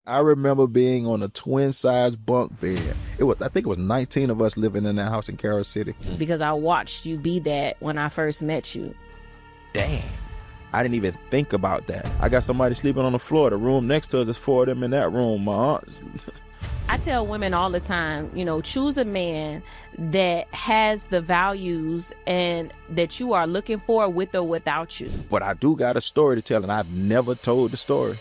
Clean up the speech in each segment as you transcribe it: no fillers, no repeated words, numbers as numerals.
I remember being on a twin-size bunk bed. I think it was 19 of us living in that house in Carol City. Because I watched you be that when I first met you. Damn. I didn't even think about that. I got somebody sleeping on the floor. The room next to us is 4 of them in that room. My aunts. I tell women all the time, choose a man that has the values and that you are looking for with or without you. But I do got a story to tell, and I've never told the story.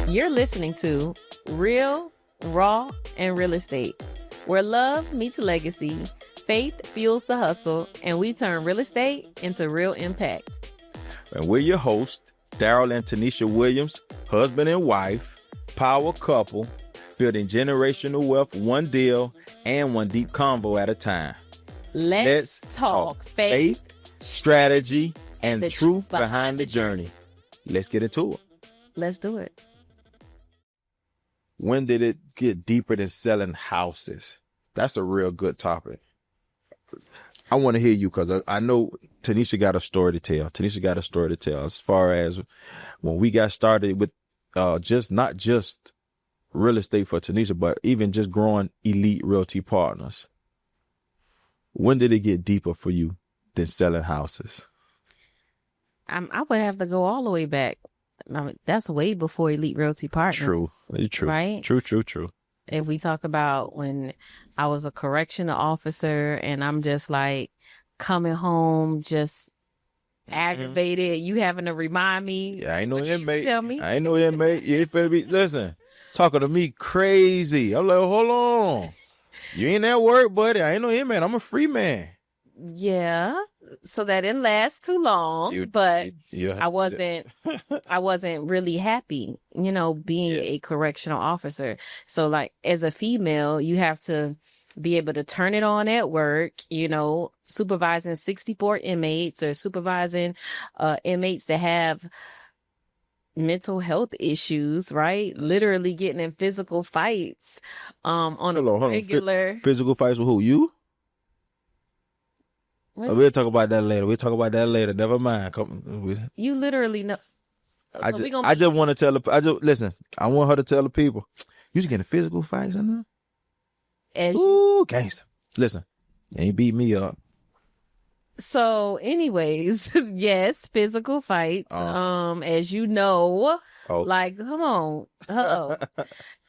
You're listening to Real, Raw, and Real Estate, where love meets legacy, faith fuels the hustle, and we turn real estate into real impact. And we're your hosts, Darrell and Tenisha Williams, husband and wife, power couple, building generational wealth one deal and one deep convo at a time. Let's talk faith, strategy, and the truth behind the journey. Let's get into it. Let's do it. When did it get deeper than selling houses? That's a real good topic. I want to hear you because I know Tenisha got a story to tell. Tenisha got a story to tell as far as when we got started with not just real estate for Tenisha, but even just growing Elite Realty Partners. When did it get deeper for you than selling houses? I would have to go all the way back. That's way before Elite Realty Partners. True. Right? True. If we talk about when I was a correctional officer and I'm just like coming home, just aggravated, you having to remind me. Yeah, I ain't no inmate. Tell me. I ain't no inmate. You ain't finna be, listen, talking to me crazy. I'm like, hold on. You ain't at work, buddy. I ain't no inmate. I'm a free man. Yeah. So that didn't last too long, but I wasn't really happy, being a correctional officer. So like as a female, you have to be able to turn it on at work, supervising 64 inmates or supervising inmates that have mental health issues, right? Literally getting in physical fights on a regular. Physical fights with who? You? We'll talk about that later. Never mind. You literally know. I just want to tell listen. I want her to tell the people. You just getting physical fights in there. Ooh, gangster. Listen, you ain't beat me up. So, anyways, yes, physical fights. As you know, like, come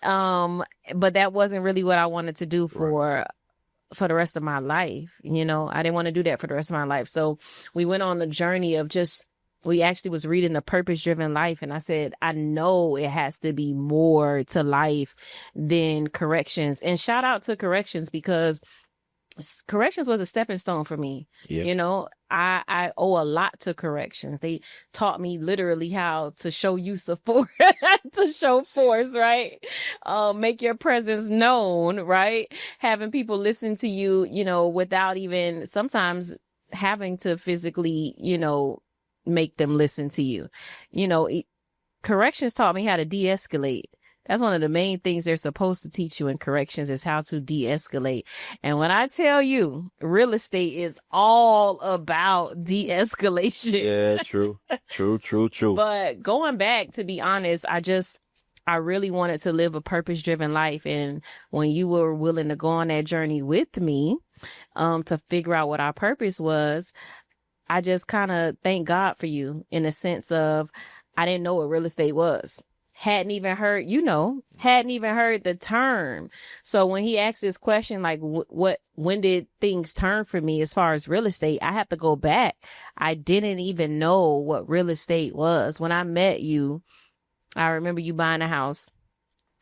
on, but that wasn't really what I wanted to do for the rest of my life. I didn't want to do that for the rest of my life. So we went on a journey of we actually was reading The Purpose-Driven Life. And I said, I know it has to be more to life than corrections. And shout out to corrections because corrections was a stepping stone for me. Yeah. I owe a lot to corrections. They taught me literally how to show use of force, to show force, right? Make your presence known, right? Having people listen to you, without even sometimes having to physically, make them listen to you. Corrections taught me how to de-escalate. That's one of the main things they're supposed to teach you in corrections is how to de-escalate. And when I tell you, real estate is all about de-escalation. Yeah, true. But going back, to be honest, I really wanted to live a purpose-driven life. And when you were willing to go on that journey with me, to figure out what our purpose was, I just kind of thank God for you in the sense of I didn't know what real estate was. Hadn't even heard the term. So when he asked this question, like when did things turn for me as far as real estate? I have to go back. I didn't even know what real estate was. When I met you, I remember you buying a house.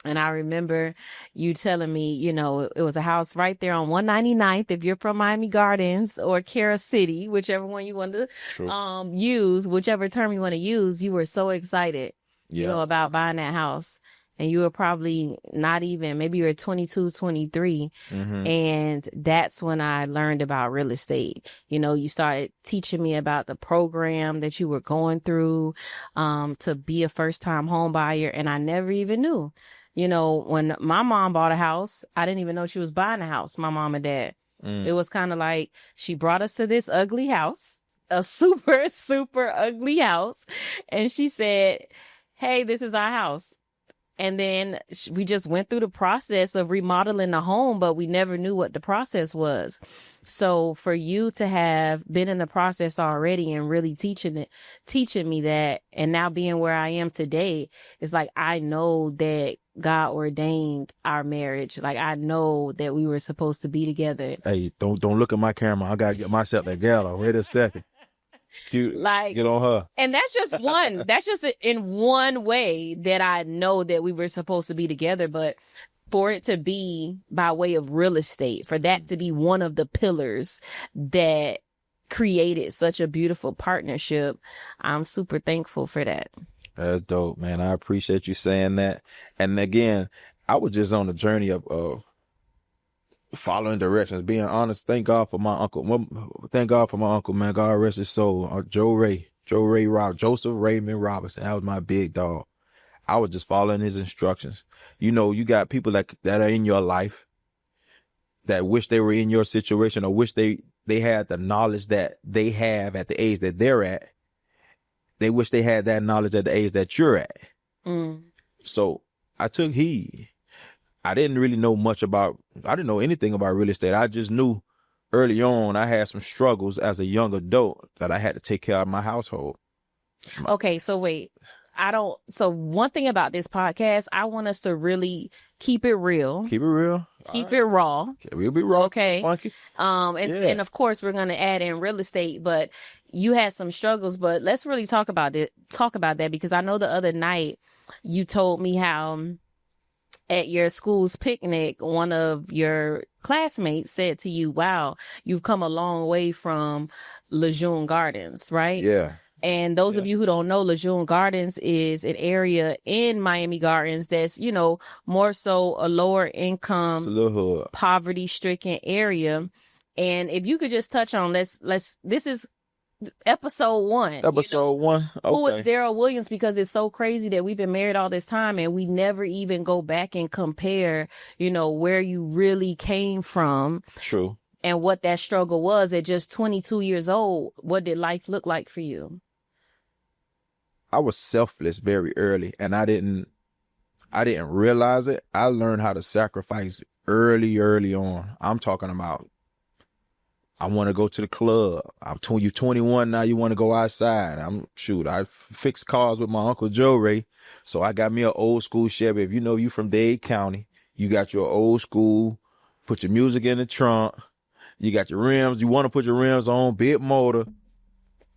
And I remember you telling me, it was a house right there on 199th. If you're from Miami Gardens or Carol City, whichever one you want to use, whichever term you want to use, you were so excited. About buying that house. And you were probably not even, maybe you were 22, 23. Mm-hmm. And that's when I learned about real estate. You started teaching me about the program that you were going through to be a first-time home buyer. And I never even knew. When my mom bought a house, I didn't even know she was buying a house, my mom and dad. It was kind of like she brought us to this ugly house. a super, super ugly house. And she said, hey, this is our house. And then we just went through the process of remodeling the home, but we never knew what the process was. So for you to have been in the process already and really teaching me that, and now being where I am today, it's like, I know that God ordained our marriage. Like, I know that we were supposed to be together. Hey, don't look at my camera. I got to get myself together. Wait a second. Get on her. And that's just one. That's just in one way that I know that we were supposed to be together. But for it to be by way of real estate, for that to be one of the pillars that created such a beautiful partnership, I'm super thankful for that. That's dope, man. I appreciate you saying that. And again, I was just on the journey of following directions, being honest. Thank God for my uncle. Thank God for my uncle, man. God rest his soul. Joseph Raymond Robinson. That was my big dog. I was just following his instructions. You know, you got people that are in your life that wish they were in your situation, or wish they had the knowledge that they have at the age that they're at. They wish they had that knowledge at the age that you're at. So I took heed. I didn't know anything about real estate. I just knew early on I had some struggles as a young adult that I had to take care of my household. Okay, so wait. So one thing about this podcast, I want us to really keep it real. Keep it real. Keep it raw. Okay, we'll be raw. Okay. Funky. And of course we're going to add in real estate, but you had some struggles, but let's really talk about that, because I know the other night you told me how at your school's picnic, one of your classmates said to you, wow, you've come a long way from Lejeune Gardens, right? Yeah. And those of you who don't know, Lejeune Gardens is an area in Miami Gardens that's, more so a lower income, poverty stricken area. And if you could just touch on, this is episode 1. Episode 1. Okay. Who is Darrell Williams? Because it's so crazy that we've been married all this time and we never even go back and compare, where you really came from. True. And what that struggle was at just 22 years old. What did life look like for you? I was selfless very early, and I didn't realize it. I learned how to sacrifice early on. I'm talking about, I want to go to the club. You 21 now, you want to go outside. I fixed cars with my Uncle Joe Ray. So I got me an old school Chevy. If you from Dade County, you got your old school, put your music in the trunk. You got your rims. You want to put your rims on, big motor.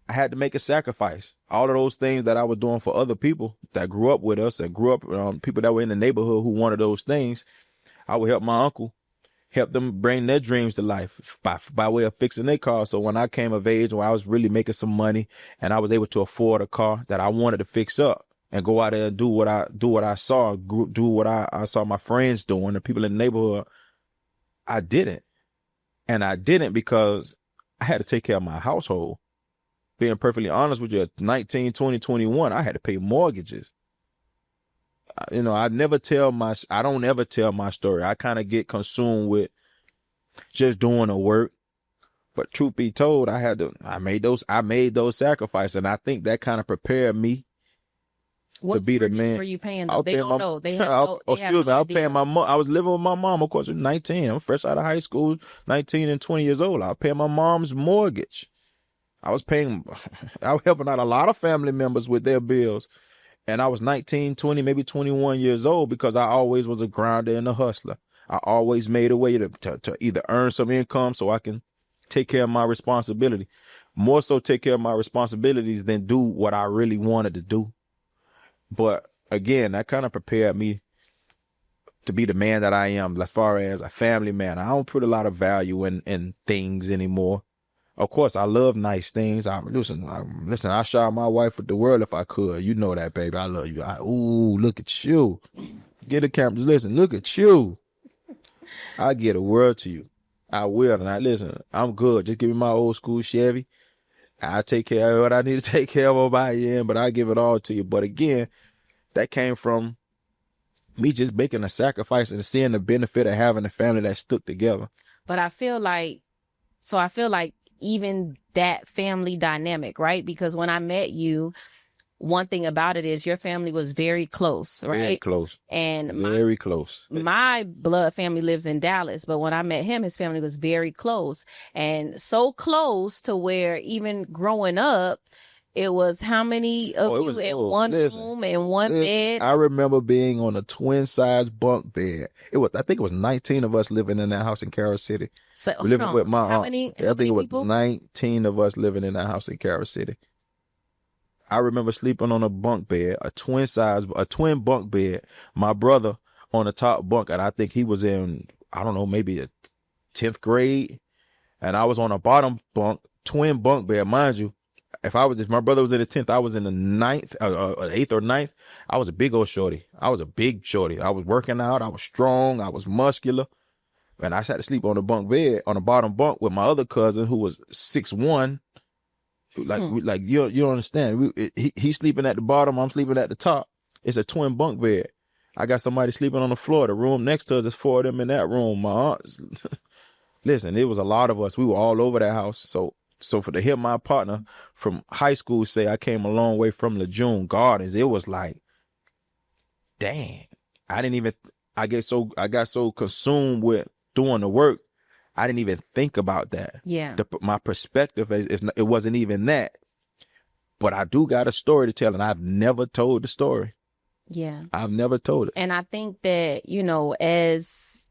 I had to make a sacrifice. All of those things that I was doing for other people that grew up with us and grew up, people that were in the neighborhood who wanted those things, I would help my uncle, help them bring their dreams to life by way of fixing their car. So when I came of age, when I was really making some money and I was able to afford a car that I wanted to fix up and go out there and do what I saw my friends doing, the people in the neighborhood, I didn't. And I didn't because I had to take care of my household. Being perfectly honest with you, at 19, 20, 21, I had to pay mortgages. I don't ever tell my story. I kind of get consumed with just doing the work. But truth be told, I made those sacrifices. And I think that kind of prepared me to be the man. What were you paying them? They don't know. They have no idea. I was paying my mom. I was living with my mom, of course, at 19. I'm fresh out of high school, 19 and 20 years old. I was paying my mom's mortgage. I was helping out a lot of family members with their bills. And I was 19, 20, maybe 21 years old because I always was a grinder and a hustler. I always made a way to either earn some income so I can take care of my responsibility. More so take care of my responsibilities than do what I really wanted to do. But again, that kind of prepared me to be the man that I am as far as a family man. I don't put a lot of value in things anymore. Of course, I love nice things. Listen, I share my wife with the world if I could. You know that, baby. I love you. Look at you. Get the cameras. Listen, look at you. I get a word to you. I will. And listen, I'm good. Just give me my old school Chevy. I take care of what I need to take care of on my end, but I give it all to you. But again, that came from me just making a sacrifice and seeing the benefit of having a family that stuck together. But I feel like even that family dynamic, right? Because when I met you, one thing about it is your family was very close, right? Very close. And Very close. my blood family lives in Dallas, but when I met him, his family was very close, and so close to where even growing up, it was how many of you in one room and one bed? I remember being on a twin size bunk bed. I think it was 19 of us living in that house in Carol City. So living with my aunt. I think it was people? 19 of us living in that house in Carol City. I remember sleeping on a bunk bed, a twin bunk bed. My brother on the top bunk, and I think he was in, I don't know, maybe a 10th grade. And I was on a bottom bunk, twin bunk bed, mind you. If my brother was in the 10th, I was in the 9th, 8th or 9th. I was a big old shorty. I was a big shorty. I was working out. I was strong. I was muscular. And I had to sleep on the bunk bed, on the bottom bunk with my other cousin who was 6'1". Like you don't understand. He's sleeping at the bottom. I'm sleeping at the top. It's a twin bunk bed. I got somebody sleeping on the floor. The room next to us is 4 of them in that room. My aunts. Listen, it was a lot of us. We were all over that house. So to hear my partner from high school say I came a long way from Lejeune Gardens, it was like, dang. I got so consumed with doing the work, I didn't even think about that. Yeah. My perspective it wasn't even that. But I do got a story to tell, and I've never told the story. Yeah. I've never told it. And I think that, as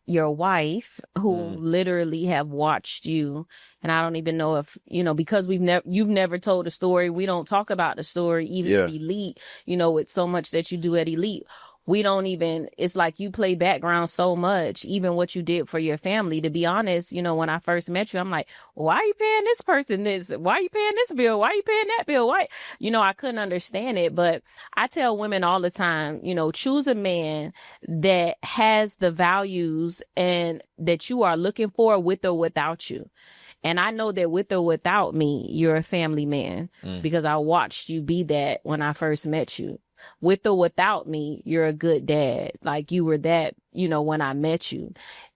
your wife, who literally have watched you, and I don't even know if, because you've never told the story. We don't talk about the story, even at Elite, with so much that you do at Elite. We don't even, it's like you play background so much, even what you did for your family. To be honest, when I first met you, I'm like, why are you paying this person this? Why are you paying this bill? Why are you paying that bill? Why? I couldn't understand it. But I tell women all the time, choose a man that has the values and that you are looking for with or without you. And I know that with or without me, you're a family man because I watched you be that when I first met you. With or without me, you're a good dad. Like you were that, when I met you.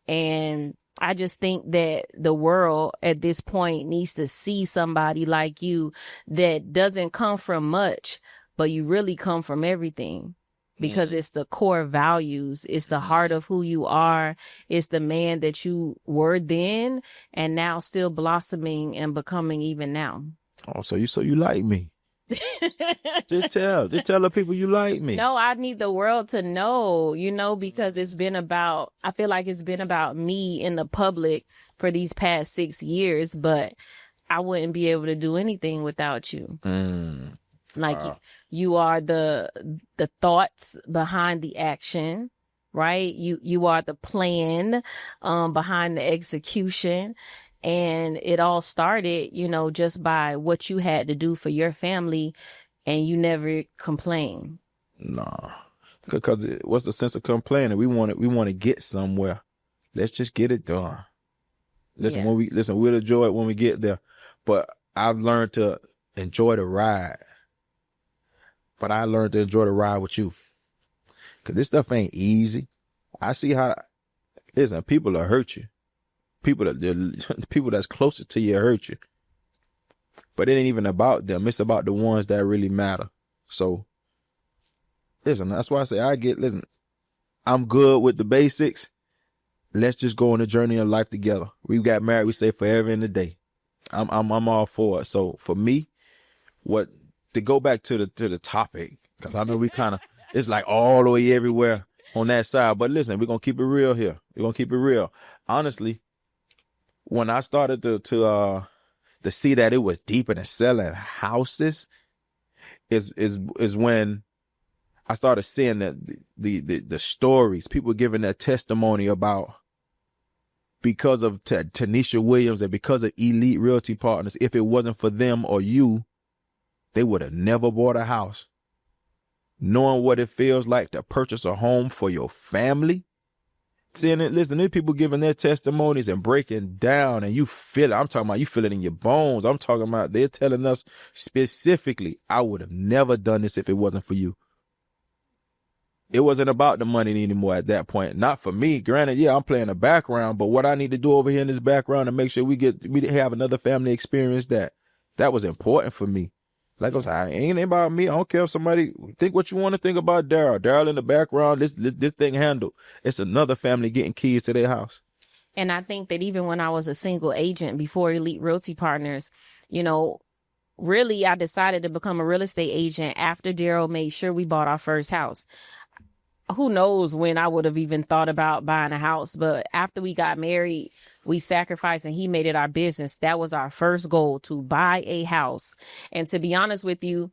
And I just think that the world at this point needs to see somebody like you that doesn't come from much, but you really come from everything. Because it's the core values. It's the heart of who you are. It's the man that you were then and now still blossoming and becoming even now. Oh, so you like me. just tell the people you like me. No, I need the world to know, because I feel like it's been about me in the public for these past 6 years, but I wouldn't be able to do anything without you. Like you are the thoughts behind the action, right? You are the plan behind the execution. And it all started, just by what you had to do for your family, and you never complained. Nah, because what's the sense of complaining? We want to get somewhere. Let's just get it done. Listen, we'll enjoy it when we get there. But I've learned to enjoy the ride. But I learned to enjoy the ride with you, because this stuff ain't easy. I see how. Listen, people will hurt you. People that's closest to you hurt you. But it ain't even about them. It's about the ones that really matter. So, listen, that's why I say I'm good with the basics. Let's just go on the journey of life together. We got married, we say forever and a day. I'm all for it. So for me, to go back to the topic, because I know we kind of, it's like all the way everywhere on that side. But listen, we're going to keep it real here. We're going to keep it real. Honestly, when I started to see that it was deeper than selling houses, is when I started seeing the stories, people giving their testimony about, because of Tenisha Williams and because of Elite Realty Partners, if it wasn't for them or you, they would have never bought a house. Knowing what it feels like to purchase a home for your family. Seeing it, listen, there's people giving their testimonies and breaking down, and you feel it. I'm talking about you feel it in your bones. I'm talking about they're telling us specifically, I would have never done this if it wasn't for you. it wasn't about the money anymore at that point. Not for me. Granted, yeah, I'm playing the background, but what I need to do over here in this background to make sure we have another family experience that was important for me. Like I was like, it ain't about me. I don't care if somebody think what you want to think about Darrell. Darrell in the background, this thing handled. It's another family getting keys to their house. And I think that even when I was a single agent before Elite Realty Partners, you know, really I decided to become a real estate agent after Darrell made sure we bought our first house. Who knows when I would have even thought about buying a house, but after we got married, we sacrificed and he made it our business. That was our first goal, to buy a house. And to be honest with you,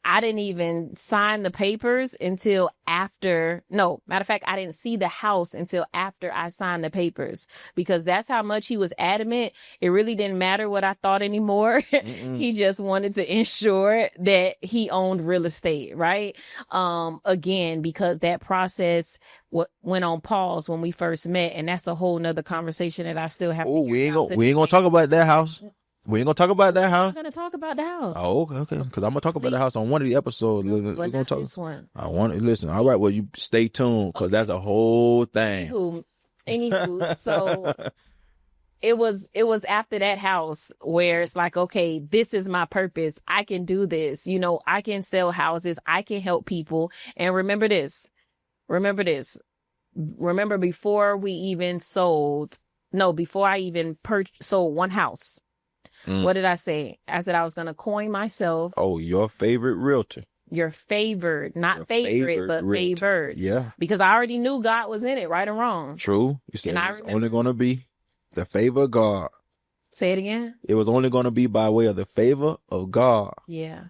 I didn't even sign the papers until after. No, matter of fact, I didn't see the house until after I signed the papers, because that's how much he was adamant. It really didn't matter what I thought anymore. He just wanted to ensure that he owned real estate, right? Again, because that process went on pause when we first met, and that's a whole nother conversation that I still have. Oh, we ain't gonna talk about that house. We ain't gonna talk about that house. We're gonna talk about the house. Oh, okay. Because I'm gonna talk about the house on one of the episodes. But We're gonna talk this one. I want to listen. All right, well, you stay tuned because that's a whole thing. Anywho, so it was after that house where it's like, okay, this is my purpose. I can do this. You know, I can sell houses. I can help people. And remember this. Remember before we even sold. No, before I even sold one house. What did I say? I said I was going to coin myself. Oh, your favorite realtor. Your favored, not your favorite, but realtor. Favored. Yeah. Because I already knew God was in it, right or wrong. True. You said it's only going to be the favor of God. Say it again. It was only going to be by way of the favor of God. Yeah.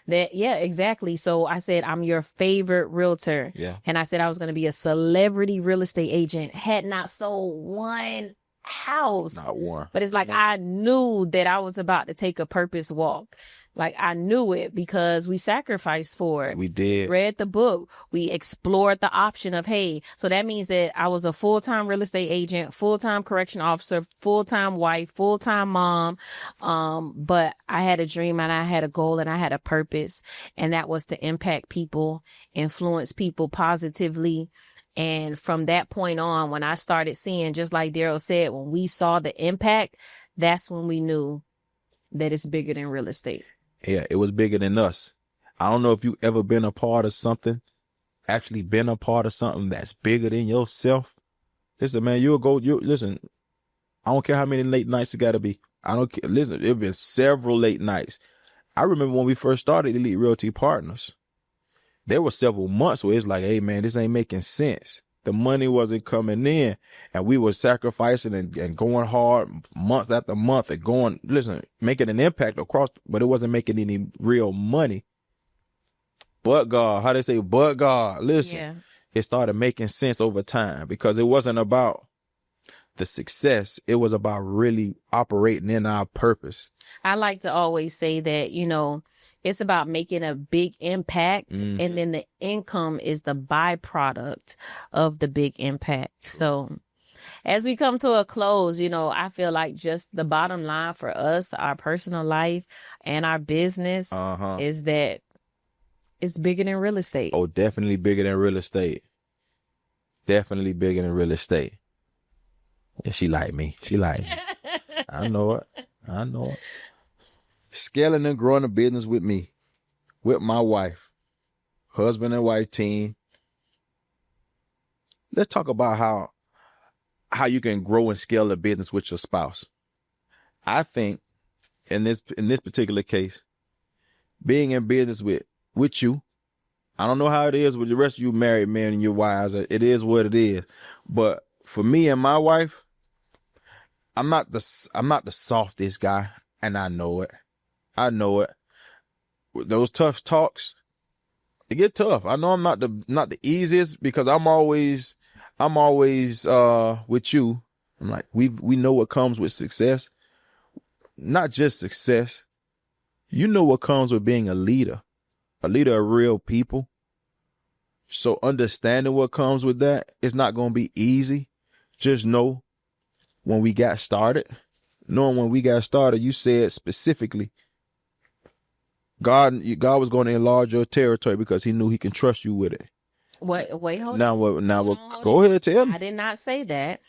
Yeah, exactly. So I said, I'm your favorite realtor. Yeah. And I said I was going to be a celebrity real estate agent. Had not sold one house. Not one. But it's like, I knew that I was about to take a purpose walk. Like, I knew it because we sacrificed for it. We did. Read the book. We explored the option of, hey, so that means that I was a full-time real estate agent, full-time correction officer, full-time wife, full-time mom. But I had a dream and I had a goal and I had a purpose. And that was to impact people, influence people positively. And from that point on, when I started seeing, just like Darrell said, when we saw the impact, that's when we knew that it's bigger than real estate. Yeah, it was bigger than us. I don't know if you ever been a part of something, actually been a part of something that's bigger than yourself. Listen, man, listen, I don't care how many late nights it got to be. I don't care. Listen, there have been several late nights. I remember when we first started Elite Realty Partners, there were several months where it's like, hey, man, this ain't making sense. The money wasn't coming in, and we were sacrificing and going hard months after month and making an impact across, but it wasn't making any real money. But God, how they say, but God, listen, It started making sense over time because it wasn't about the success. It was about really operating in our purpose. I like to always say that, it's about making a big impact, and then the income is the byproduct of the big impact. So as we come to a close, I feel like just the bottom line for us, our personal life and our business is that it's bigger than real estate. Oh, definitely bigger than real estate. Definitely bigger than real estate. Yeah, she like me. I know it. Scaling and growing a business with me, with my wife, husband and wife team. Let's talk about how you can grow and scale a business with your spouse. I think in this particular case, being in business with you, I don't know how it is with the rest of you married men and your wives. It is what it is. But for me and my wife, I'm not the softest guy, and I know it. Those tough talks, they get tough. I know I'm not the easiest because I'm always with you. I'm like, we know what comes with success. Not just success. You know what comes with being a leader of real people. So understanding what comes with that, it's not going to be easy. Just know when we got started, you said specifically, God was going to enlarge your territory because he knew he can trust you with it. Wait, hold Now on. what? Now Hold what? on, hold Go on. ahead, tell me. I did not say that.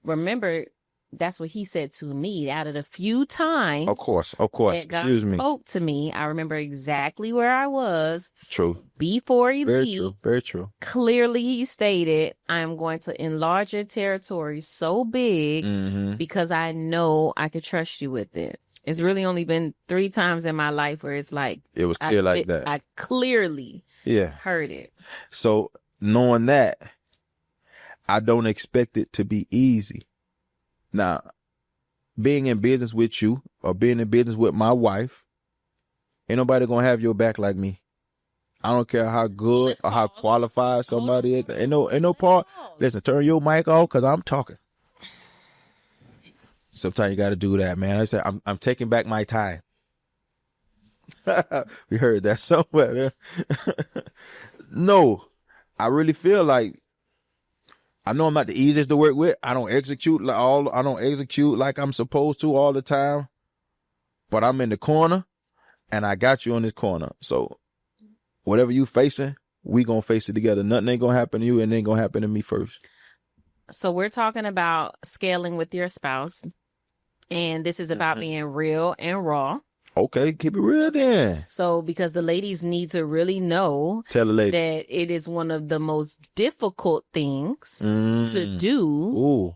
Remember, that's what he said to me. Out of the few times Of course. that God Excuse me. spoke to me, I remember exactly where I was True. before he Very leave. true. Very true. Clearly, he stated, I am going to enlarge your territory so big Mm-hmm. because I know I could trust you with it. It's really only been 3 times in my life where it's like It was clear like that. I clearly heard it. So knowing that, I don't expect it to be easy. Now, being in business with you or being in business with my wife, ain't nobody gonna have your back like me. I don't care how good or how qualified somebody is. Ain't no part. Listen, turn your mic off because I'm talking. Sometimes you got to do that, man. I say I'm taking back my time. We heard that somewhere. No, I really feel like I know I'm not the easiest to work with. I don't execute like I'm supposed to all the time. But I'm in the corner, and I got you on this corner. So whatever you facing, we gonna face it together. Nothing ain't gonna happen to you, and it ain't gonna happen to me first. So we're talking about scaling with your spouse. And this is about being real and raw. Okay, keep it real then. So because the ladies need to really know Tell the lady that it is one of the most difficult things to do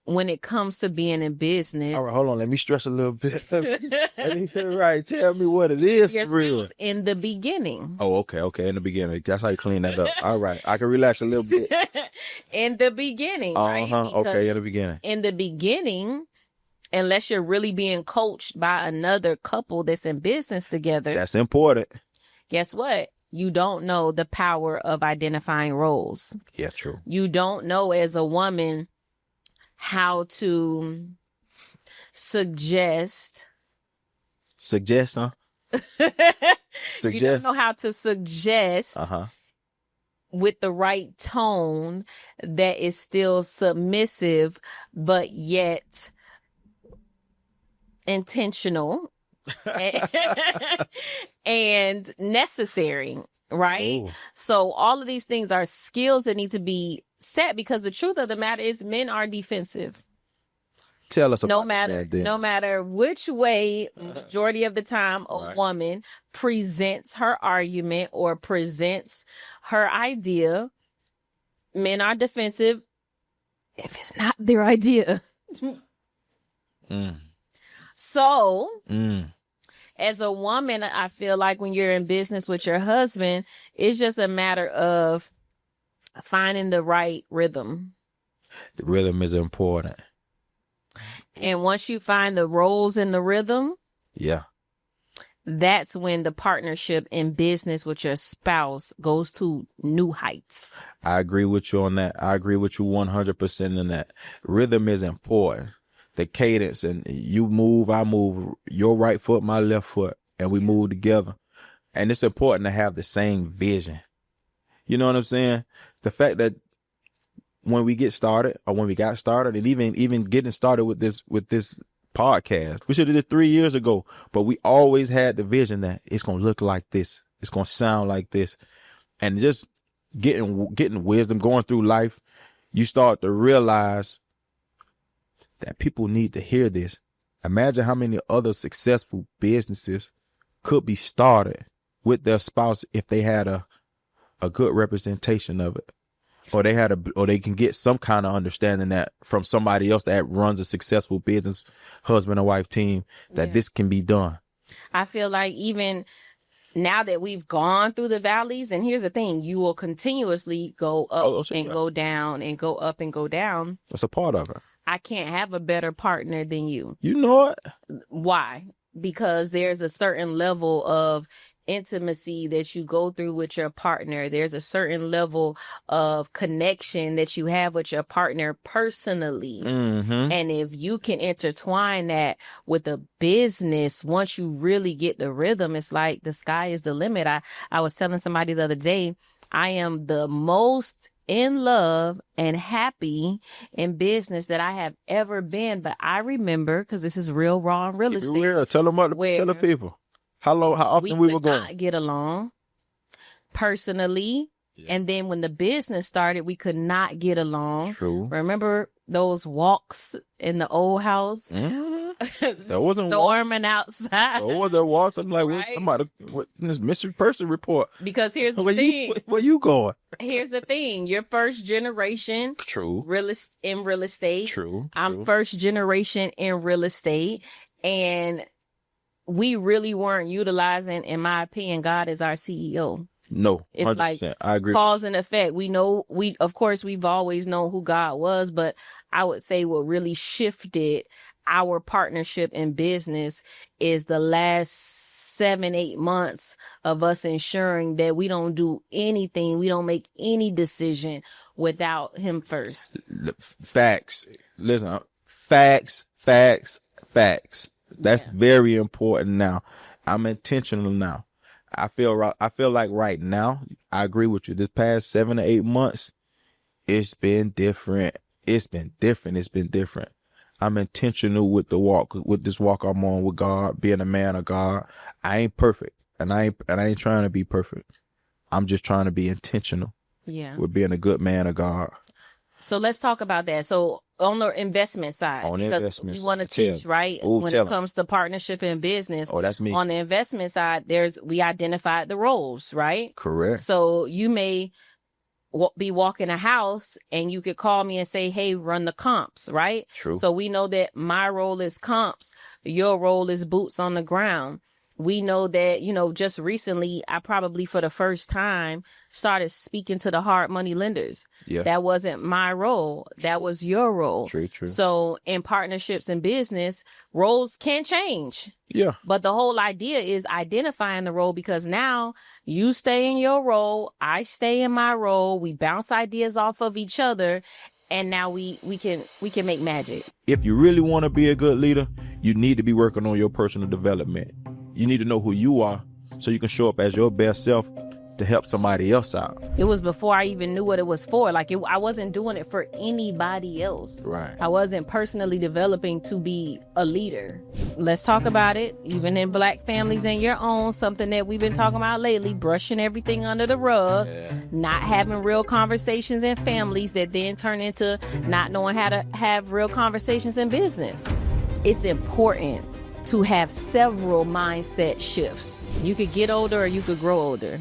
when it comes to being in business. All right, hold on. Let me stress a little bit. Right, tell me what it is your for real. In the beginning. Oh, okay. In the beginning. That's how you clean that up. All right. I can relax a little bit. In the beginning, right? Okay, in the beginning. In the beginning, unless you're really being coached by another couple that's in business together. That's important. Guess what? You don't know the power of identifying roles. Yeah, true. You don't know as a woman how to suggest. Suggest, huh? You don't know how to suggest with the right tone that is still submissive, but yet intentional and necessary, right? Ooh. So all of these things are skills that need to be set, because the truth of the matter is men are defensive. Tell us about that then. No matter which way, majority of the time, a woman presents her argument or presents her idea, men are defensive if it's not their idea. So, as a woman, I feel like when you're in business with your husband, it's just a matter of finding the right rhythm. The rhythm is important. And once you find the roles in the rhythm, that's when the partnership in business with your spouse goes to new heights. I agree with you on that. I agree with you 100% in that. Rhythm is important. The cadence, and you move, I move, your right foot, my left foot, and we move together. And it's important to have the same vision. You know what I'm saying? The fact that when we get started, or when we got started, and even getting started with this podcast, we should have did 3 years ago, but we always had the vision that it's going to look like this. It's going to sound like this. And just getting wisdom, going through life, you start to realize that people need to hear this. Imagine how many other successful businesses could be started with their spouse if they had a good representation of it, or they can get some kind of understanding that from somebody else that runs a successful business, husband and wife team, that this can be done. I feel like even now that we've gone through the valleys, and here's the thing, you will continuously go up go down and go up and go down. That's a part of it. I can't have a better partner than you. You know it. Why? Because there's a certain level of intimacy that you go through with your partner. There's a certain level of connection that you have with your partner personally. And if you can intertwine that with a business, once you really get the rhythm, it's like the sky is the limit. I was telling somebody the other day, I am the most in love and happy in business that I have ever been. But I remember, because this is real raw and real estate. Real. Tell them tell the people how often we were going. Not get along personally, And then when the business started, we could not get along. True. Remember those walks in the old house? There wasn't storming outside. There wasn't walks. I'm like, Right? what this missing person report? Because here's the thing. Where you going? Here's the thing. You're first generation True. in real estate. True. I'm first generation in real estate. And we really weren't utilizing, in my opinion, God as our CEO. No, it's 100%. like I agree. Cause and effect. Of course, we've always known who God was, but I would say what really shifted our partnership in business is the last 7-8 months of us ensuring that we don't do anything, we don't make any decision without him first. Facts. Listen, facts. That's very important now. I'm intentional now. I feel like right now, I agree with you. This past 7 to 8 months, it's been different. I'm intentional with this walk I'm on with God, being a man of God. I ain't perfect, and I ain't trying to be perfect. I'm just trying to be intentional. Yeah. With being a good man of God. So let's talk about that. So on the investment side, because you want to teach, right? When it comes to partnership in business. Oh, that's me. On the investment side, we identified the roles, right? Correct. So you may be walking a house and you could call me and say, hey, run the comps, right? True. So we know that my role is comps. Your role is boots on the ground. We know that, just recently, I probably for the first time started speaking to the hard money lenders. Yeah. That wasn't my role. That was your role. True. So in partnerships and business, roles can change. Yeah. But the whole idea is identifying the role, because now you stay in your role, I stay in my role, we bounce ideas off of each other, and now we can make magic. If you really want to be a good leader, you need to be working on your personal development. You need to know who you are so you can show up as your best self to help somebody else out. It was before I even knew what it was for. I wasn't doing it for anybody else. Right. I wasn't personally developing to be a leader. Let's talk about it. Even in Black families and your own, something that we've been talking about lately, brushing everything under the rug, not having real conversations in families that then turn into not knowing how to have real conversations in business. It's important to have several mindset shifts. You could get older or you could grow older.